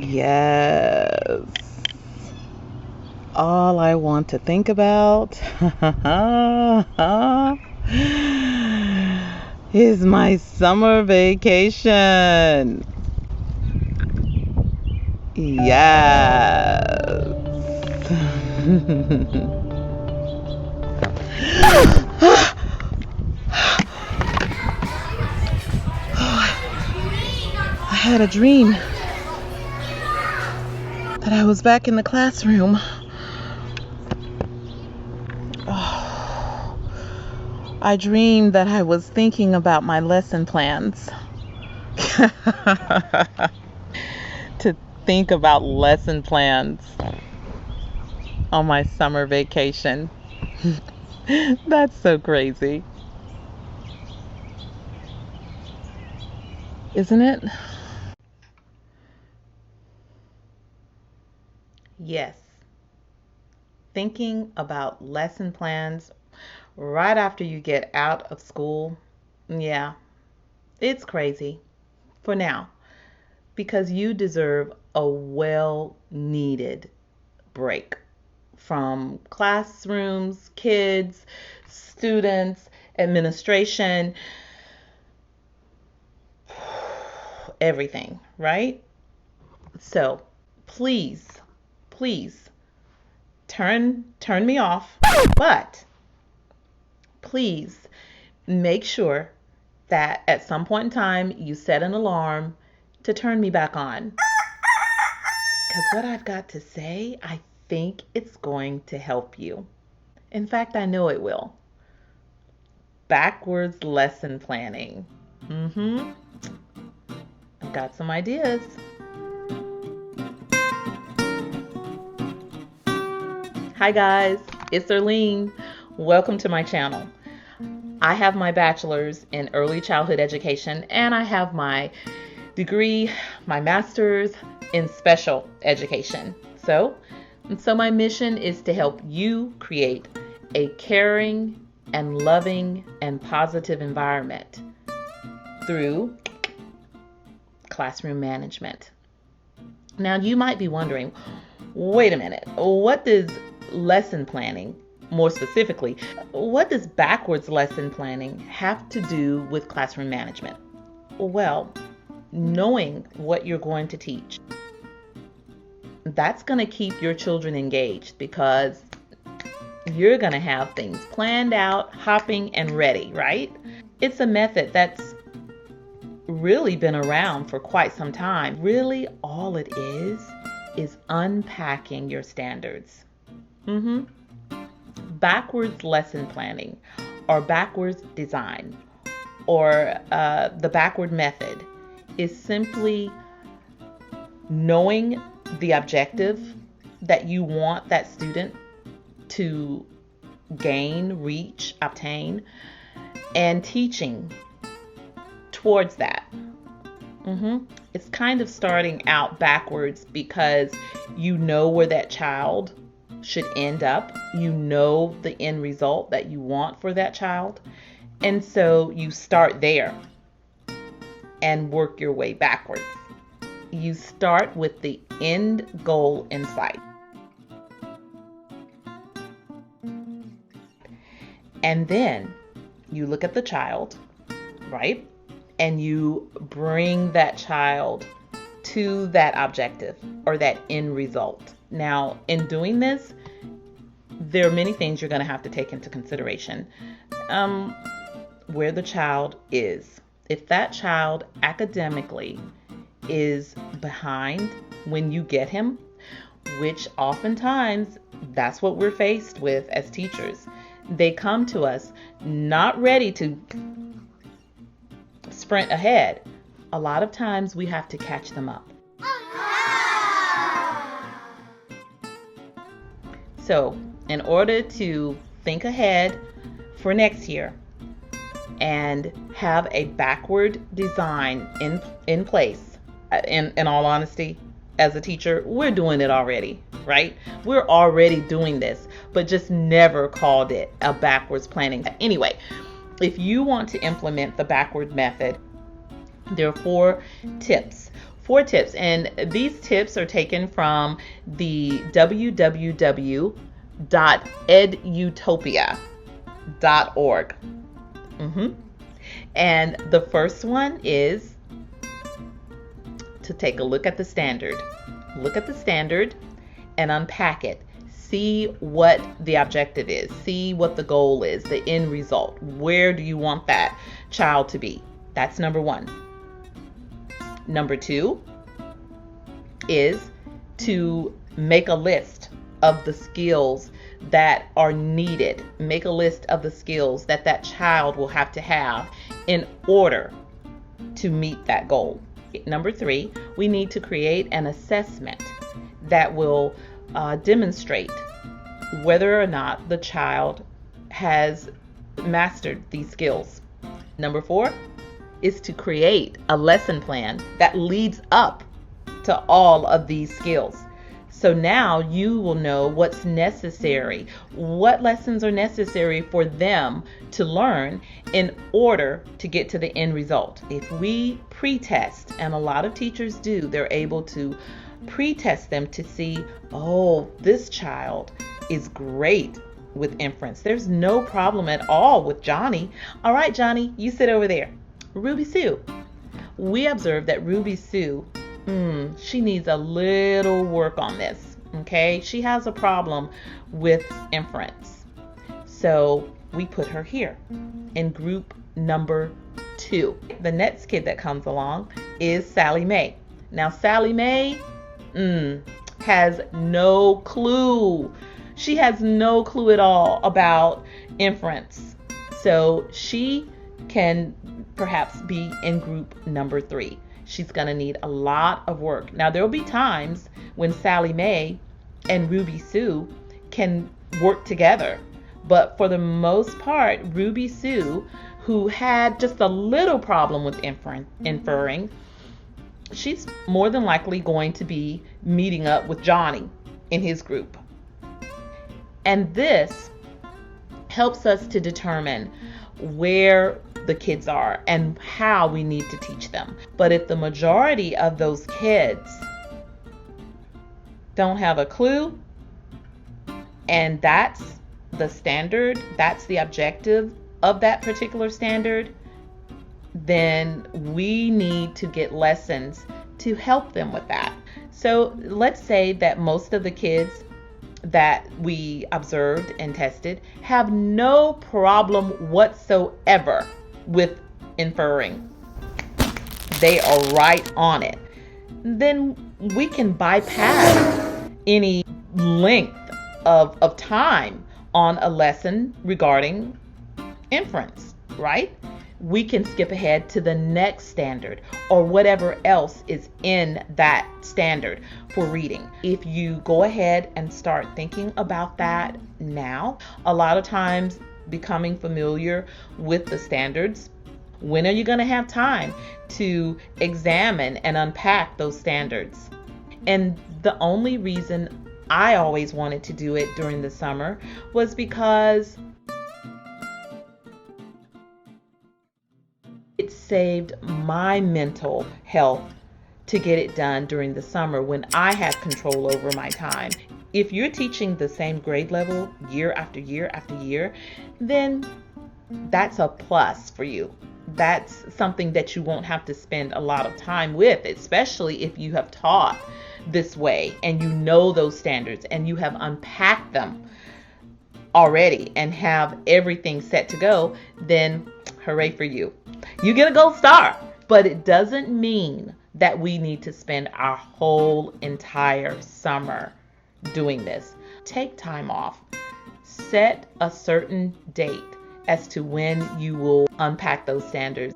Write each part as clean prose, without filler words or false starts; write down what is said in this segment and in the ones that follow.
Yes. All I want to think about is my summer vacation. Yes. I had a dream that I was back in the classroom. I dreamed that I was thinking about my lesson plans. To think about lesson plans on my summer vacation. That's so crazy, isn't it? Yes, thinking about lesson plans right after you get out of school, yeah, it's crazy for now because you deserve a well needed break from classrooms, kids, students, administration, everything, right? So please, please turn me off, but please make sure that at some point in time you set an alarm to turn me back on. Because what I've got to say, I think it's going to help you. In fact, I know it will. Backwards lesson planning. I've got some ideas. Hi guys, it's Erlene. Welcome to my channel. I have my bachelor's in early childhood education and I have my degree, my master's in special education. So my mission is to help you create a caring and loving and positive environment through classroom management. Now you might be wondering, wait a minute, what does lesson planning, more specifically, what does backwards lesson planning have to do with classroom management? Well, knowing what you're going to teach, that's going to keep your children engaged because you're going to have things planned out, hopping and ready, right? It's a method that's really been around for quite some time. Really, all it is unpacking your standards. Backwards lesson planning or backwards design or the backward method is simply knowing the objective that you want that student to gain, reach, obtain, and teaching towards that. It's kind of starting out backwards because you know where that child should end up. You know the end result that you want for that child. And so you start there and work your way backwards. You start with the end goal in sight. And then you look at the child, right? And you bring that child to that objective or that end result. Now, in doing this, there are many things you're going to have to take into consideration. Where the child is. If that child academically is behind when you get him, which oftentimes that's what we're faced with as teachers. They come to us not ready to sprint ahead. A lot of times we have to catch them up. So, in order to think ahead for next year and have a backward design in place, in all honesty, as a teacher, we're doing it already, right? We're already doing this, but just never called it a backwards planning. Anyway, if you want to implement the backward method, there are 4 tips 4 tips, and these tips are taken from the www.edutopia.org. And the first one is to take a look at the standard. Look at the standard and unpack it. See what the objective is. See what the goal is, the end result. Where do you want that child to be? That's number 1. Number 2 is to make a list of the skills that are needed. Make a list of the skills that that child will have to have in order to meet that goal. Number 3, we need to create an assessment that will demonstrate whether or not the child has mastered these skills. Number 4 is to create a lesson plan that leads up to all of these skills. So now you will know what's necessary, what lessons are necessary for them to learn in order to get to the end result. If we pre-test, and a lot of teachers do, they're able to pre-test them to see, oh, this child is great with inference. There's no problem at all with Johnny. All right, Johnny, you sit over there. Ruby Sue. We observed that Ruby Sue, she needs a little work on this, okay? She has a problem with inference. So we put her here in group number 2. The next kid that comes along is Sally Mae. Now, Sally Mae has no clue. She has no clue at all about inference. So she can perhaps be in group number 3. She's going to need a lot of work. Now, there will be times when Sally Mae and Ruby Sue can work together. But for the most part, Ruby Sue, who had just a little problem with inferring, she's more than likely going to be meeting up with Johnny in his group. And this helps us to determine where the kids are and how we need to teach them. But if the majority of those kids don't have a clue, and that's the standard, that's the objective of that particular standard, then we need to get lessons to help them with that. So let's say that most of the kids that we observed and tested have no problem whatsoever with inferring. They are right on it. Then we can bypass any length of time on a lesson regarding inference, right? We can skip ahead to the next standard or whatever else is in that standard for reading. If you go ahead and start thinking about that now, a lot of times becoming familiar with the standards, when are you going to have time to examine and unpack those standards? And the only reason I always wanted to do it during the summer was because it saved my mental health to get it done during the summer when I had control over my time. If you're teaching the same grade level year after year after year, then that's a plus for you. That's something that you won't have to spend a lot of time with, especially if you have taught this way and you know those standards and you have unpacked them already and have everything set to go, then hooray for you. You get a gold star. But it doesn't mean that we need to spend our whole entire summer doing this. Take time off. Set a certain date as to when you will unpack those standards.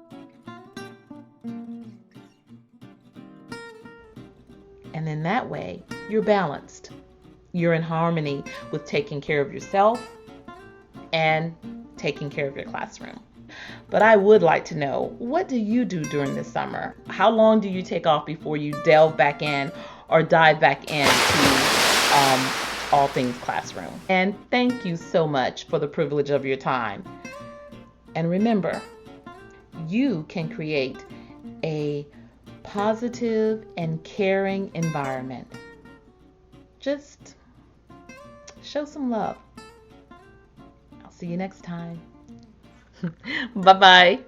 And then that way, you're balanced. You're in harmony with taking care of yourself and taking care of your classroom. But I would like to know, what do you do during the summer? How long do you take off before you delve back in or dive back into all things classroom? And thank you so much for the privilege of your time. And remember, you can create a positive and caring environment. Just show some love. I'll see you next time. Bye-bye.